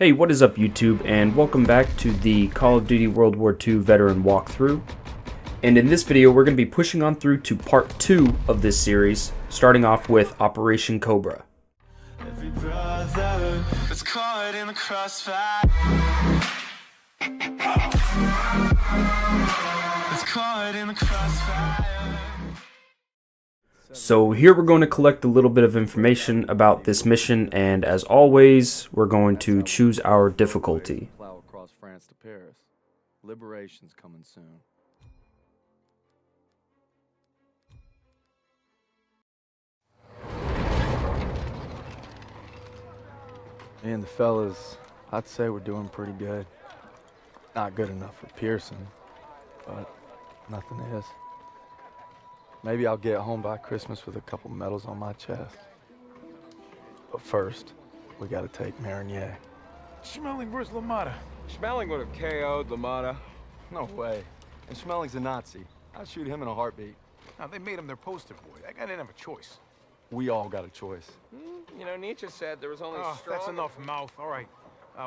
Hey, what is up YouTube, and welcome back to the Call of Duty World War II veteran walkthrough. And in this video we're going to be pushing on through to part 2 of this series, starting off with Operation Cobra. Every brother that's caught in the crossfire. That's caught in the crossfire. So here we're going to collect a little bit of information about this mission, and as always, we're going to choose our difficulty. Plow across France to Paris. Liberation's coming soon. Me and the fellas, I'd say we're doing pretty good. Not good enough for Pearson, but nothing is. Maybe I'll get home by Christmas with a couple medals on my chest. But first, we gotta take Marigny. Schmeling versus LaMotta. Schmeling would have KO'd LaMotta. No way. And Schmeling's a Nazi. I'd shoot him in a heartbeat. Now, they made him their poster boy. That guy didn't have a choice. We all got a choice. You know, Nietzsche said there was only strong... That's enough mouth. All right.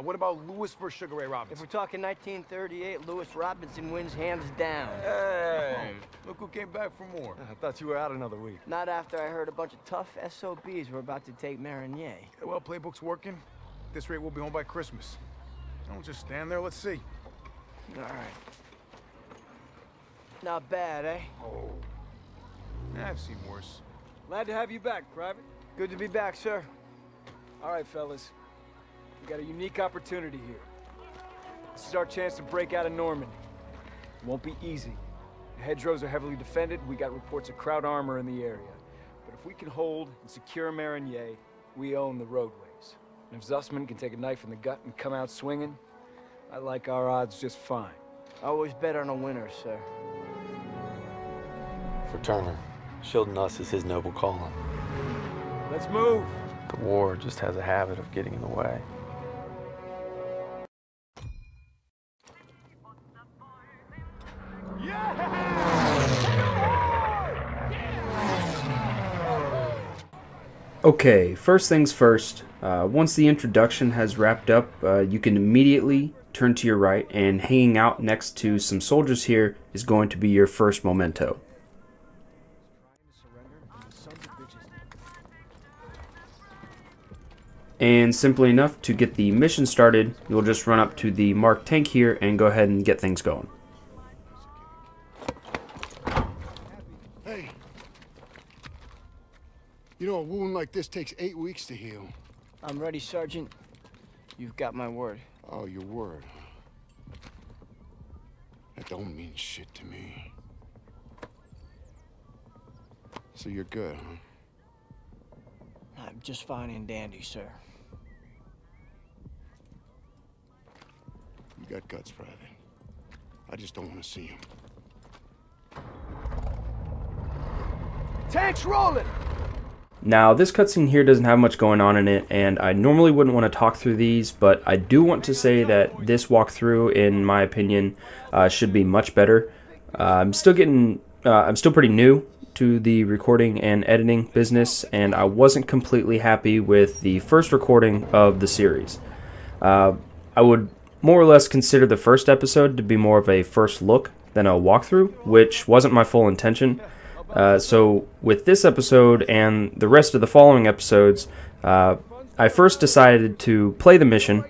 What about Lewis versus Sugar Ray If Robinson? we're talking 1938, Lewis Robinson wins hands down. Hey. Look who came back for more. I thought you were out another week. Not after I heard a bunch of tough SOBs were about to take Marigny. Yeah, well, playbook's working. At this rate, we'll be home by Christmas. Don't just stand there. Let's see. All right. Not bad, eh? Oh. I've seen worse. Glad to have you back, Private. Good to be back, sir. All right, fellas. We got a unique opportunity here. This is our chance to break out of Normandy. It won't be easy. The hedgerows are heavily defended. We got reports of Kraut armor in the area. But if we can hold and secure Marigny, we own the roadways. And if Zussman can take a knife in the gut and come out swinging, I like our odds just fine. Always bet on a winner, sir. For Turner, shielding us is his noble calling. Let's move. The war just has a habit of getting in the way. Okay, first things first, once the introduction has wrapped up, you can immediately turn to your right, and hanging out next to some soldiers here is going to be your first memento. And simply enough, to get the mission started, you'll just run up to the marked tank here and go ahead and get things going. Hey, you know a wound like this takes 8 weeks to heal. I'm ready, Sergeant. You've got my word. Oh, your word. That don't mean shit to me. So you're good, huh? I'm just fine and dandy, sir. You got guts, Private. I just don't want to see them. Tanks rolling! Now, this cutscene here doesn't have much going on in it, and I normally wouldn't want to talk through these, but I do want to say that this walkthrough, in my opinion, should be much better. I'm still pretty new to the recording and editing business, and I wasn't completely happy with the first recording of the series. I would more or less consider the first episode to be more of a first look than a walkthrough, which wasn't my full intention. So with this episode and the rest of the following episodes, I first decided to play the mission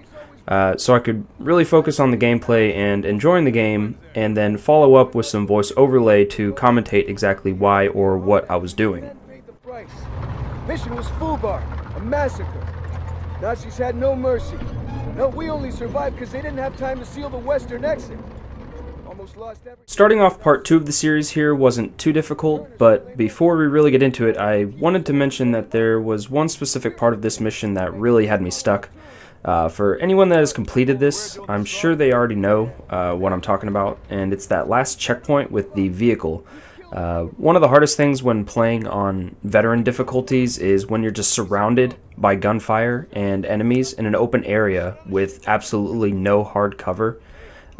so I could really focus on the gameplay and enjoying the game, and then follow up with some voice overlay to commentate exactly why or what I was doing. Mission was FUBAR, a massacre. Nazis had no mercy. No, we only survived because they didn't have time to seal the western exit. Almost lost everything. Starting off part 2 of the series here wasn't too difficult, but before we really get into it, I wanted to mention that there was one specific part of this mission that really had me stuck. For anyone that has completed this, I'm sure they already know what I'm talking about, and it's that last checkpoint with the vehicle. One of the hardest things when playing on veteran difficulties is when you're just surrounded by gunfire and enemies in an open area with absolutely no hard cover.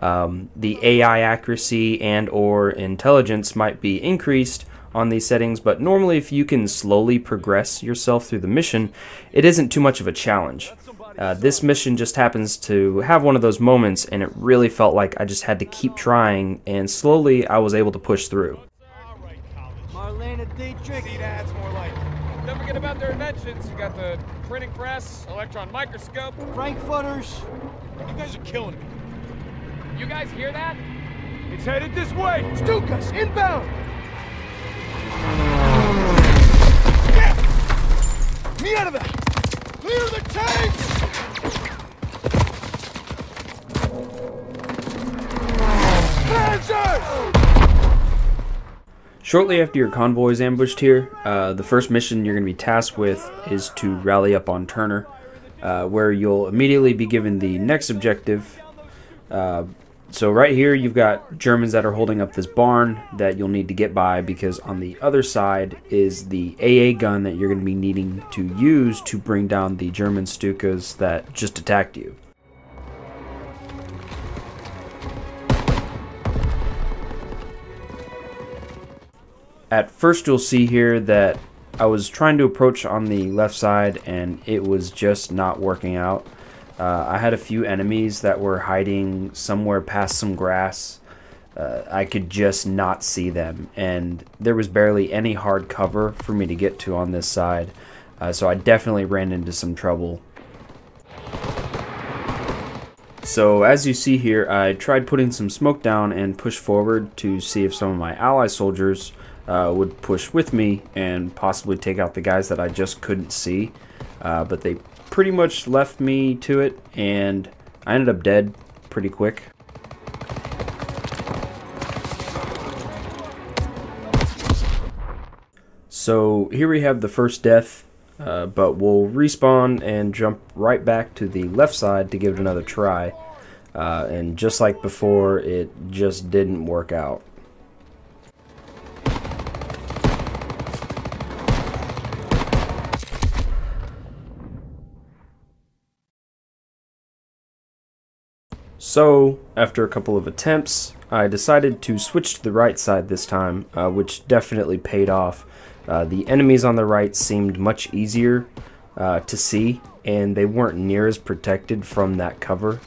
The AI accuracy and or intelligence might be increased on these settings, but normally if you can slowly progress yourself through the mission, it isn't too much of a challenge. This mission just happens to have one of those moments, and it really felt like I just had to keep trying, and slowly I was able to push through. Marlena Dietrich. See, that's more like it. Don't forget about their inventions. You got the printing press, electron microscope. Frankfurters. You guys are killing me. You guys hear that? It's headed this way! Stukas, inbound! Me out of that! Clear the tanks! Panzers! Shortly after your convoy is ambushed here, the first mission you're going to be tasked with is to rally up on Turner, where you'll immediately be given the next objective. So right here you've got Germans that are holding up this barn that you'll need to get by, because on the other side is the AA gun that you're going to be needing to use to bring down the German Stukas that just attacked you. At first you'll see here that I was trying to approach on the left side and it was just not working out. I had a few enemies that were hiding somewhere past some grass. I could just not see them, and there was barely any hard cover for me to get to on this side, so I definitely ran into some trouble. So as you see here, I tried putting some smoke down and pushed forward to see if some of my ally soldiers would push with me and possibly take out the guys that I just couldn't see, but they pretty much left me to it, and I ended up dead pretty quick. So here we have the first death, but we'll respawn and jump right back to the left side to give it another try, and just like before, it just didn't work out. So, after a couple of attempts, I decided to switch to the right side this time, which definitely paid off. The enemies on the right seemed much easier to see, and they weren't near as protected from that cover.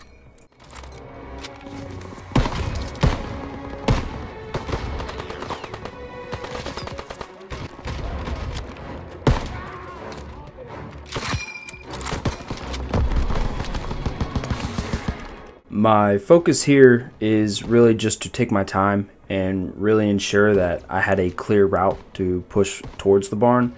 My focus here is really just to take my time and really ensure that I had a clear route to push towards the barn.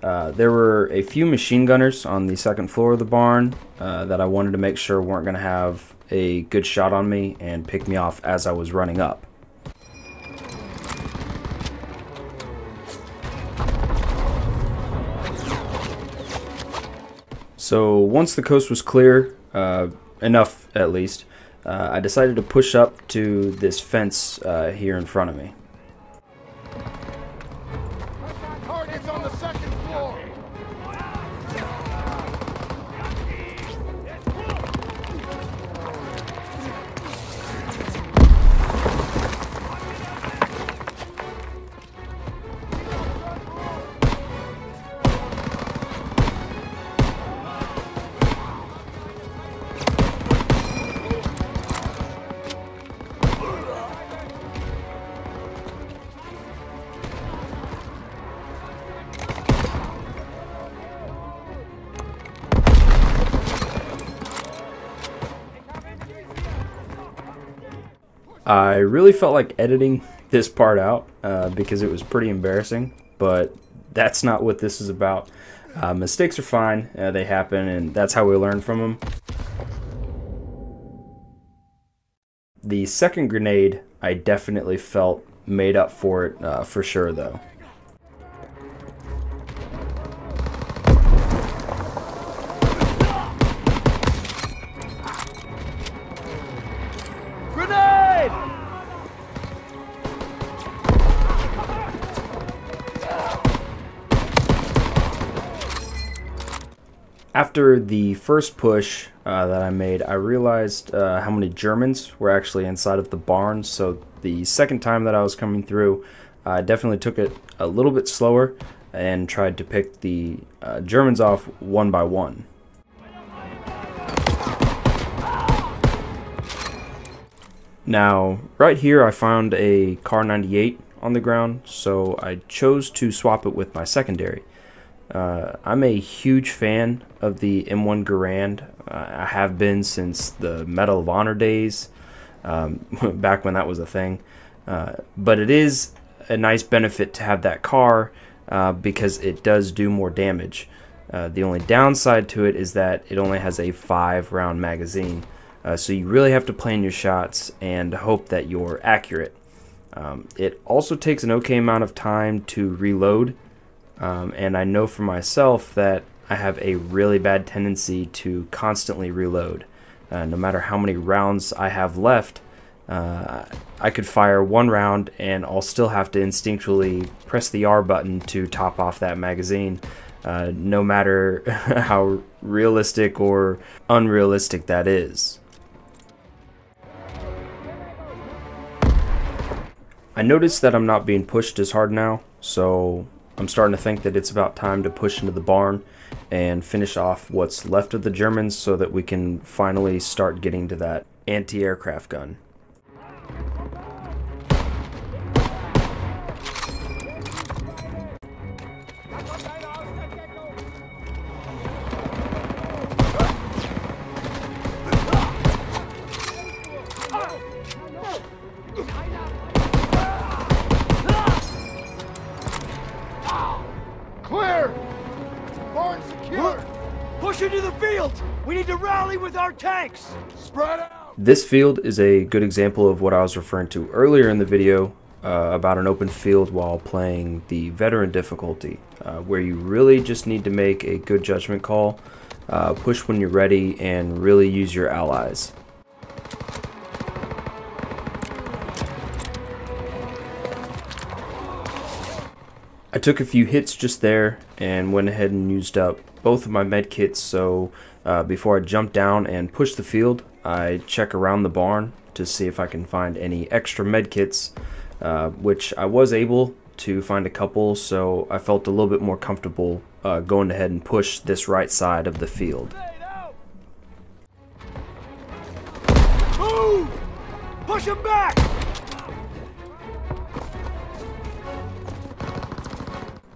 There were a few machine gunners on the second floor of the barn that I wanted to make sure weren't going to have a good shot on me and pick me off as I was running up. So once the coast was clear, enough at least, I decided to push up to this fence here in front of me. Target's on the second floor! I really felt like editing this part out because it was pretty embarrassing, but that's not what this is about. Mistakes are fine, they happen, and that's how we learn from them. The second grenade, I definitely felt made up for it for sure though. After the first push that I made, I realized how many Germans were actually inside of the barn, so the second time that I was coming through, I definitely took it a little bit slower and tried to pick the Germans off one by one. Now, right here I found a Car 98 on the ground, so I chose to swap it with my secondary. I'm a huge fan of the M1 Garand. I have been since the Medal of Honor days, back when that was a thing. But it is a nice benefit to have that car because it does do more damage. The only downside to it is that it only has a 5-round magazine. So you really have to plan your shots and hope that you're accurate. It also takes an okay amount of time to reload, and I know for myself that I have a really bad tendency to constantly reload. No matter how many rounds I have left, I could fire 1 round and I'll still have to instinctually press the R button to top off that magazine, no matter how realistic or unrealistic that is. I noticed that I'm not being pushed as hard now, so I'm starting to think that it's about time to push into the barn and finish off what's left of the Germans so that we can finally start getting to that anti-aircraft gun. Clear! Barn secure! Push into the field! We need to rally with our tanks! Spread out! This field is a good example of what I was referring to earlier in the video about an open field while playing the veteran difficulty, where you really just need to make a good judgment call, push when you're ready, and really use your allies. I took a few hits just there and went ahead and used up both of my med kits, so before I jump down and push the field, I check around the barn to see if I can find any extra med kits, which I was able to find a couple, so I felt a little bit more comfortable going ahead and push this right side of the field. Move! Push him back!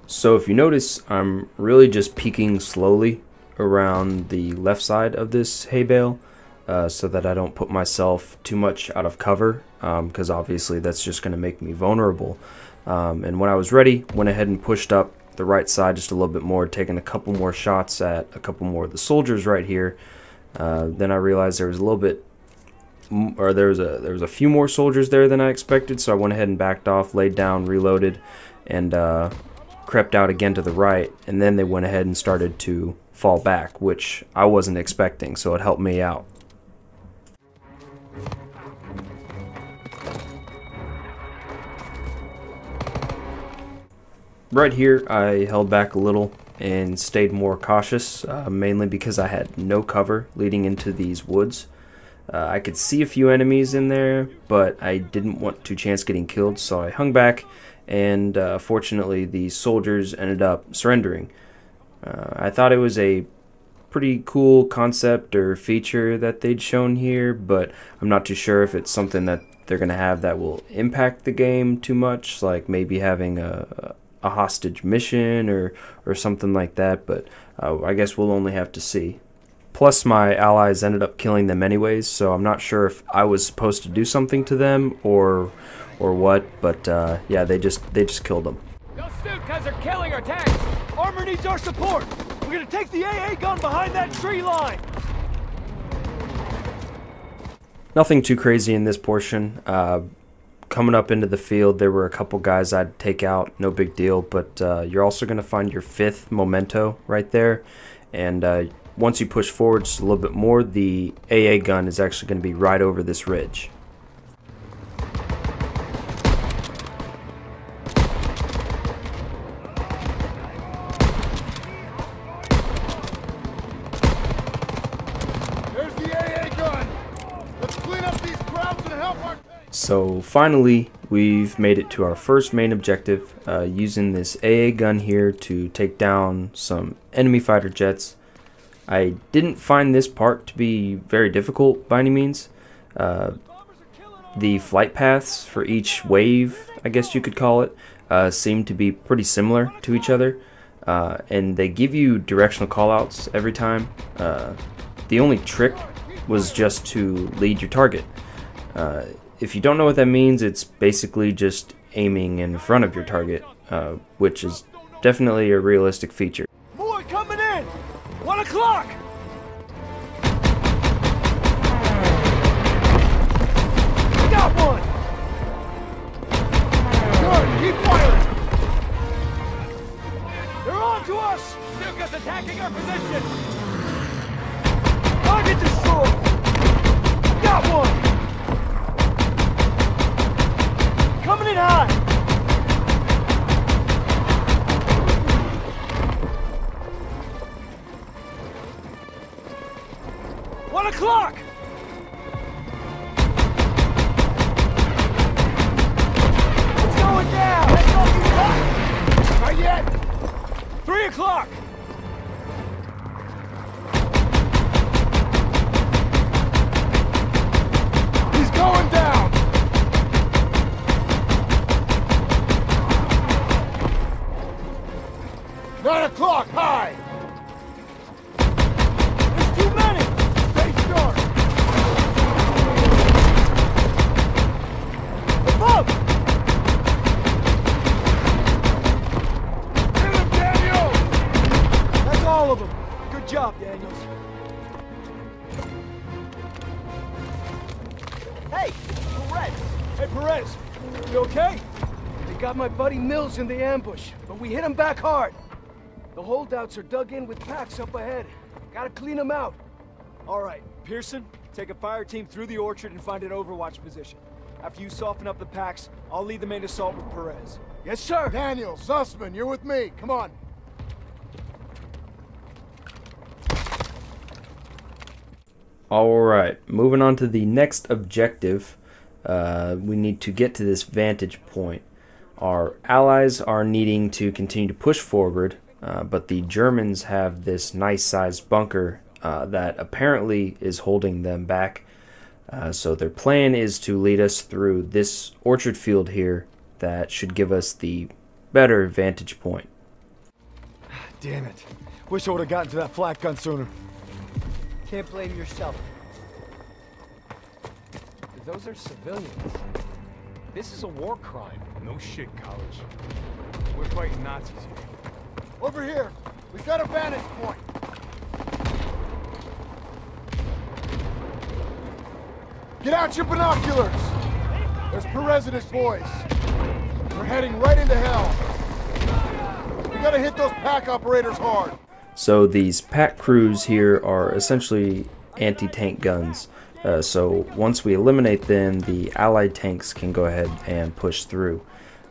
So if you notice, I'm really just peeking slowly around the left side of this hay bale so that I don't put myself too much out of cover, because obviously that's just going to make me vulnerable. And when I was ready, went ahead and pushed up the right side just a little bit more, taking a couple more shots at a couple more of the soldiers right here. Then I realized there was a little bit, or there was a few more soldiers there than I expected, so I went ahead and backed off, laid down, reloaded, and crept out again to the right, and then they went ahead and started to fall back, which I wasn't expecting, so it helped me out. Right here I held back a little and stayed more cautious, mainly because I had no cover leading into these woods. I could see a few enemies in there, but I didn't want to chance getting killed, so I hung back, and fortunately the soldiers ended up surrendering. I thought it was a pretty cool concept or feature that they'd shown here, but I'm not too sure if it's something that they're going to have that will impact the game too much, like maybe having a hostage mission or something like that, but I guess we'll only have to see. Plus my allies ended up killing them anyways, so I'm not sure if I was supposed to do something to them or what, but yeah, they just killed them. Go Stukas are killing our tanks! Armor needs our support! We're gonna take the AA gun behind that tree line! Nothing too crazy in this portion. Coming up into the field, there were a couple guys I'd take out, no big deal, but you're also going to find your 5th Memento right there, and once you push forward just a little bit more, the AA gun is actually going to be right over this ridge. There's the AA gun! Let's clean up these crowds and help our... So finally, we've made it to our first main objective, using this AA gun here to take down some enemy fighter jets. I didn't find this part to be very difficult by any means. the flight paths for each wave, I guess you could call it, seem to be pretty similar to each other, and they give you directional callouts every time. The only trick was just to lead your target. If you don't know what that means, it's basically just aiming in front of your target, which is definitely a realistic feature. More coming in! 1 o'clock! Got one! Good, keep firing! They're on to us! Stuka's attacking our position! Target destroyed! Got one! Coming in high! One o'clock! It's going down! Let's go, you cut! Not yet! 3 o'clock! He's going down! Nine o'clock, high! There's too many! Stay sharp! Above! Hit him, Daniel! That's all of them. Good job, Daniels. Hey, Perez! Hey, Perez! You okay? They got my buddy Mills in the ambush, but we hit him back hard. The holdouts are dug in with packs up ahead. Gotta clean them out. All right, Pearson, take a fire team through the orchard and find an overwatch position. After you soften up the packs, I'll lead the main assault with Perez. Yes, sir! Daniel, Sussman, you're with me. Come on. Alright, moving on to the next objective. We need to get to this vantage point. Our allies are needing to continue to push forward, but the Germans have this nice sized bunker that apparently is holding them back. So their plan is to lead us through this orchard field here that should give us the better vantage point. Damn it. Wish I would have gotten to that flak gun sooner. Can't blame yourself. Those are civilians. This is a war crime. No shit, college. We're fighting Nazis here. Over here. We've got a vantage point. Get out your binoculars. There's Perez and his boys. We're heading right into hell. We gotta hit those pack operators hard. So these pack crews here are essentially anti-tank guns. So once we eliminate them, the allied tanks can go ahead and push through.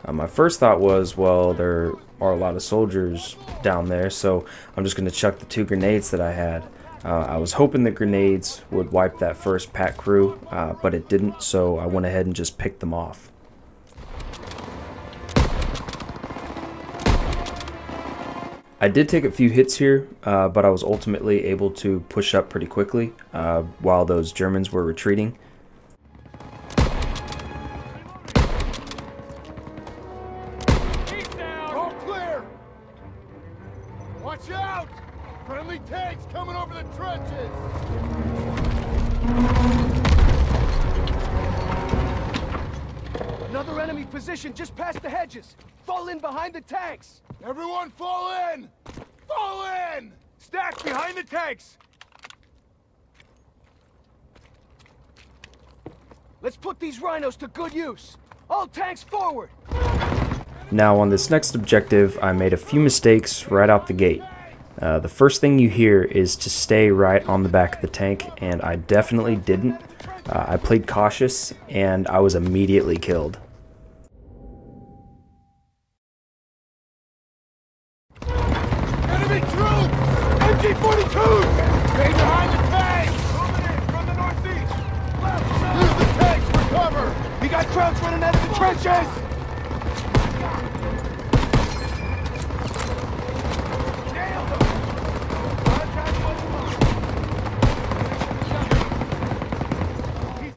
My first thought was, well, there are a lot of soldiers down there, so I'm just going to chuck the 2 grenades that I had. I was hoping the grenades would wipe that first pack crew, but it didn't, so I went ahead and just picked them off. I did take a few hits here, but I was ultimately able to push up pretty quickly while those Germans were retreating. All clear! Watch out! Friendly tanks coming over the trenches! Another enemy position just past the hedges! Fall in behind the tanks! Everyone fall in! Fall in! Stack behind the tanks! Let's put these rhinos to good use! All tanks forward! Now on this next objective, I made a few mistakes right out the gate. The first thing you hear is to stay right on the back of the tank, and I definitely didn't. I played cautious, and I was immediately killed. Enemy troops! MG-42s! Stay behind the tanks! Moving in from the northeast! Use the tanks for cover! We got crowds running out of the trenches!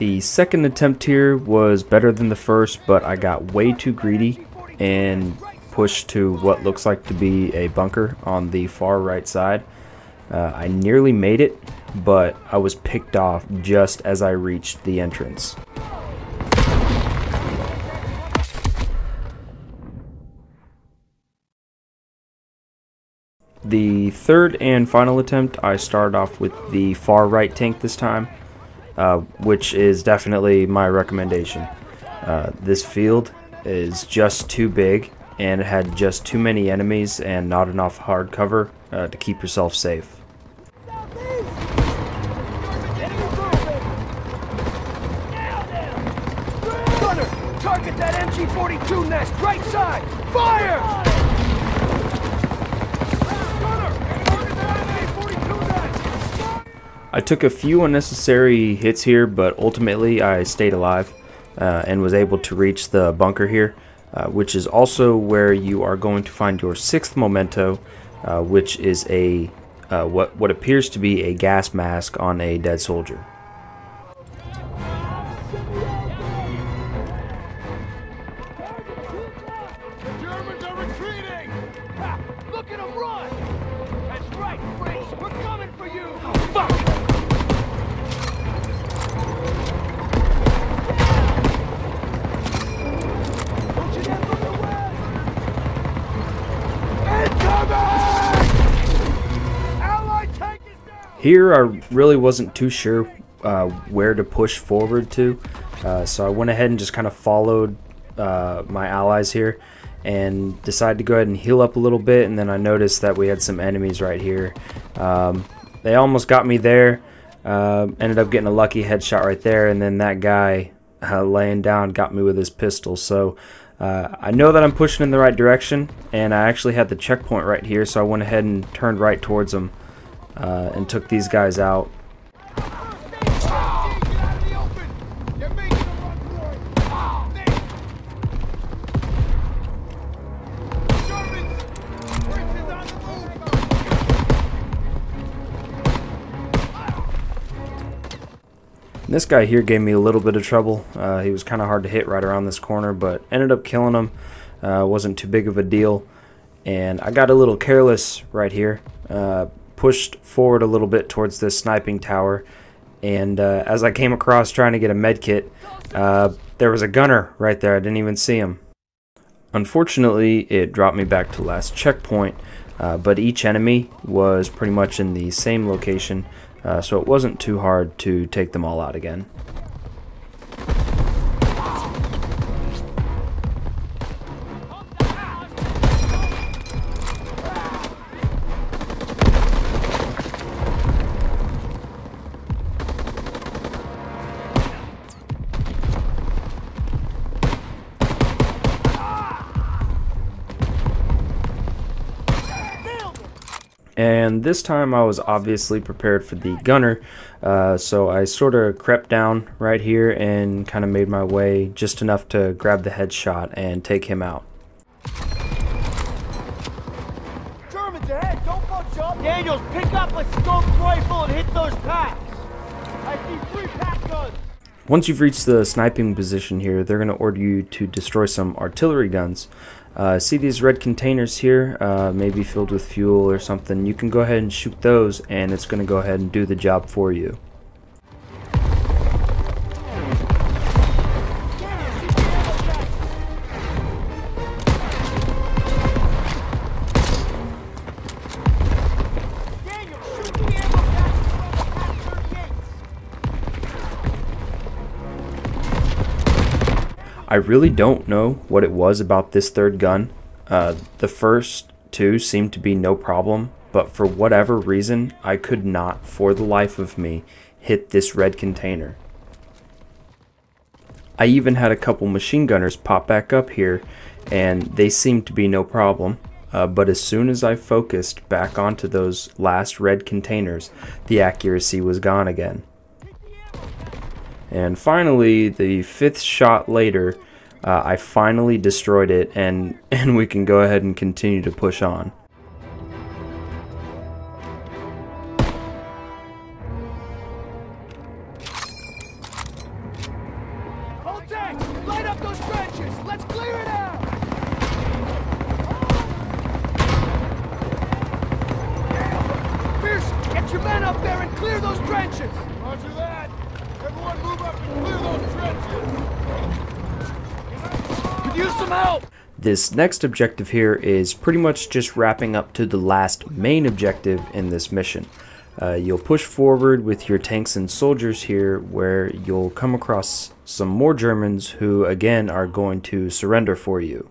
The second attempt here was better than the first, but I got way too greedy and pushed to what looks like to be a bunker on the far right side. I nearly made it, but I was picked off just as I reached the entrance. The third and final attempt, I started off with the far right tank this time, which is definitely my recommendation. This field is just too big, and it had just too many enemies and not enough hard cover to keep yourself safe. Gunner, target that MG-42 nest, right side! Fire! I took a few unnecessary hits here, but ultimately I stayed alive and was able to reach the bunker here, which is also where you are going to find your 6th memento, which is a what appears to be a gas mask on a dead soldier. Germans are retreating! Ha! Look at them run! That's right, Fritz! We're coming for you! Oh, fuck! Here I really wasn't too sure where to push forward to, so I went ahead and just kind of followed my allies here and decided to go ahead and heal up a little bit, and then I noticed that we had some enemies right here. They almost got me there, ended up getting a lucky headshot right there, and then that guy laying down got me with his pistol. So I know that I'm pushing in the right direction, and I actually had the checkpoint right here, so I went ahead and turned right towards them and took these guys out. This guy here gave me a little bit of trouble. He was kind of hard to hit right around this corner, but ended up killing him. Wasn't too big of a deal. And I got a little careless right here. Pushed forward a little bit towards this sniping tower. And as I came across trying to get a med kit, there was a gunner right there. I didn't even see him. Unfortunately, it dropped me back to last checkpoint. But each enemy was pretty much in the same location. So it wasn't too hard to take them all out again. And this time I was obviously prepared for the gunner, so I sort of crept down right here and kind of made my way just enough to grab the headshot and take him out. Germans ahead, don't bunch up! Daniels, pick up a scoped rifle and hit those packs! I see 3 pack guns! Once you've reached the sniping position here, they're going to order you to destroy some artillery guns. See these red containers here, maybe filled with fuel or something. You can go ahead and shoot those, and it's going to go ahead and do the job for you. I really don't know what it was about this third gun. The first 2 seemed to be no problem, but for whatever reason, I could not, for the life of me, hit this red container. I even had a couple machine gunners pop back up here, and they seemed to be no problem. But as soon as I focused back onto those last red containers, the accuracy was gone again. And finally, the 5th shot later, I finally destroyed it, and we can go ahead and continue to push on. those trenches! Let's clear it out! Pearson, get your men up there and clear those trenches! Roger that. Everyone move up and clear those trenches. Could use some help! This next objective here is pretty much just wrapping up to the last main objective in this mission. You'll push forward with your tanks and soldiers here, where you'll come across some more Germans who again are going to surrender for you.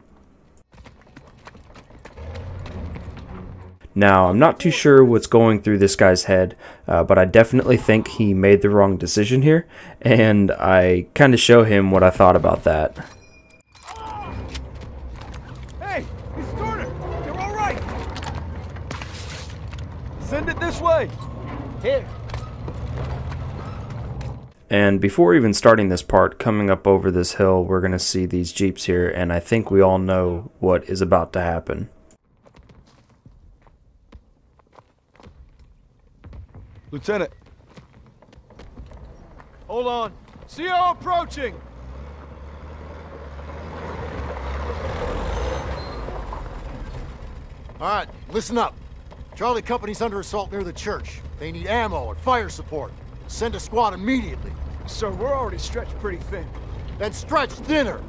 Now, I'm not too sure what's going through this guy's head, but I definitely think he made the wrong decision here, and I kind of show him what I thought about that. Hey, he's Turner! You're all right! Send it this way! Here. And before even starting this part, coming up over this hill, we're going to see these jeeps here, and I think we all know what is about to happen. Lieutenant. Hold on. CO approaching! All right, listen up. Charlie Company's under assault near the church. They need ammo and fire support. Send a squad immediately. Sir, we're already stretched pretty thin. Then stretch thinner.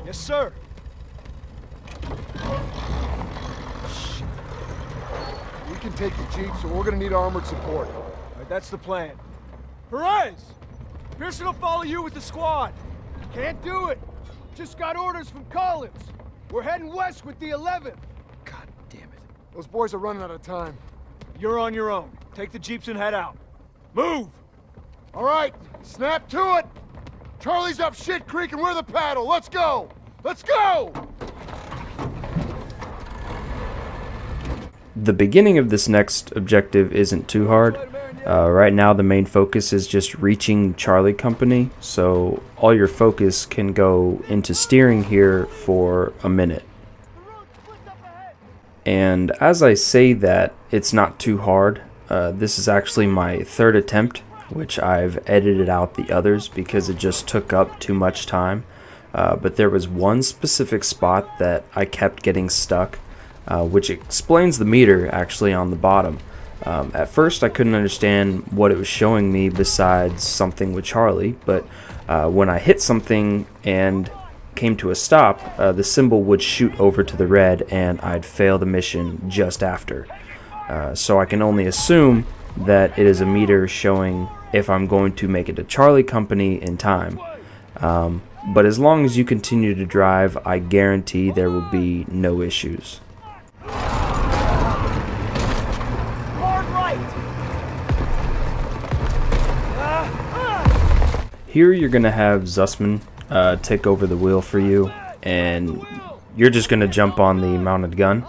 Yes, sir. We can take the jeep, so we're gonna need armored support. All right, that's the plan. Perez! Pearson will follow you with the squad. Can't do it! Just got orders from Collins. We're heading west with the 11th. God damn it. Those boys are running out of time. You're on your own. Take the jeeps and head out. Move! All right, snap to it! Charlie's up shit creek and we're the paddle. Let's go! Let's go! The beginning of this next objective isn't too hard. Right now the main focus is just reaching Charlie Company, so all your focus can go into steering here for a minute. And as I say that, it's not too hard. This is actually my third attempt, which I've edited out the others because it just took up too much time. But there was one specific spot that I kept getting stuck, which explains the meter actually on the bottom. At first I couldn't understand what it was showing me besides something with Charlie, but when I hit something and came to a stop, the symbol would shoot over to the red and I'd fail the mission just after. So I can only assume that it is a meter showing if I'm going to make it to Charlie Company in time. But as long as you continue to drive, I guarantee there will be no issues. Here you're going to have Zussman take over the wheel for you, and you're just going to jump on the mounted gun.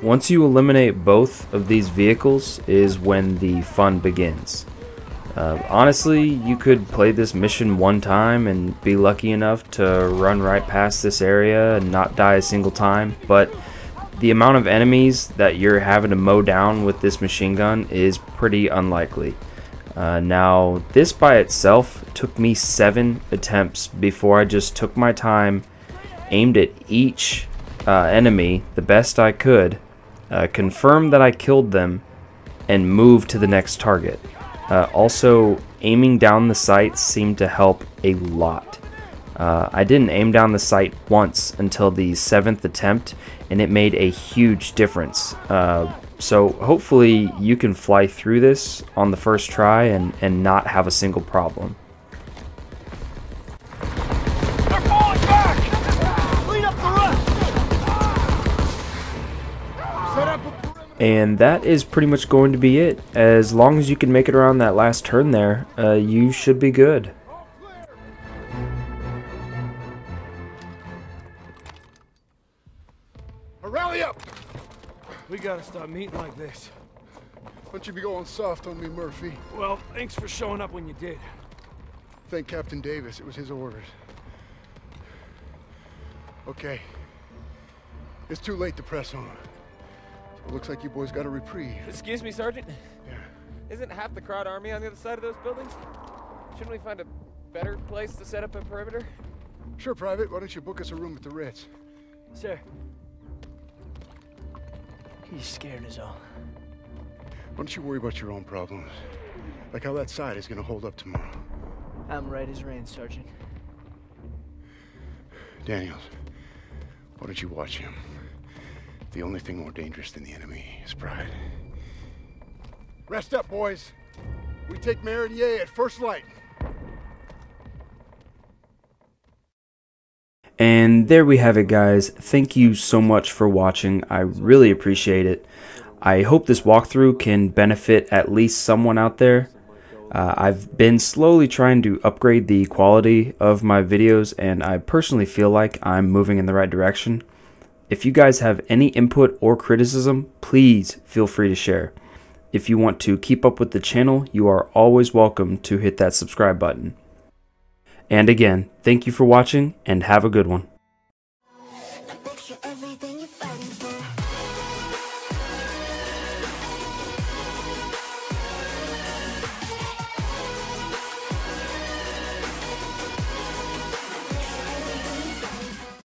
Once you eliminate both of these vehicles is when the fun begins. Honestly, you could play this mission one time and be lucky enough to run right past this area and not die a single time, but the amount of enemies that you're having to mow down with this machine gun is pretty unlikely. Now, this by itself took me 7 attempts before I just took my time, aimed at each enemy the best I could, confirmed that I killed them, and moved to the next target. Also, aiming down the sights seemed to help a lot. I didn't aim down the sight once until the 7th attempt, and it made a huge difference. So hopefully you can fly through this on the first try and not have a single problem. They're falling back! Clean up the rest! Set up a perimeter. And that is pretty much going to be it. As long as you can make it around that last turn there, you should be good. Rally up! We gotta stop meeting like this. Don't you be going soft on me, Murphy. Well, thanks for showing up when you did. Thank Captain Davis. It was his orders. Okay. It's too late to press on. It looks like you boys got a reprieve. Excuse me, Sergeant? Yeah. Isn't half the crowd army on the other side of those buildings? Shouldn't we find a better place to set up a perimeter? Sure, Private. Why don't you book us a room at the Ritz? Sir. He's scared is all. Why don't you worry about your own problems? Like how that side is gonna hold up tomorrow. I'm right as rain, Sergeant. Daniels, why don't you watch him? The only thing more dangerous than the enemy is pride. Rest up, boys. We take Mementos at first light. And there we have it, guys. Thank you so much for watching. I really appreciate it. I hope this walkthrough can benefit at least someone out there. I've been slowly trying to upgrade the quality of my videos, and I personally feel like I'm moving in the right direction. If you guys have any input or criticism, please feel free to share. If you want to keep up with the channel, you are always welcome to hit that subscribe button. And again, thank you for watching, and have a good one.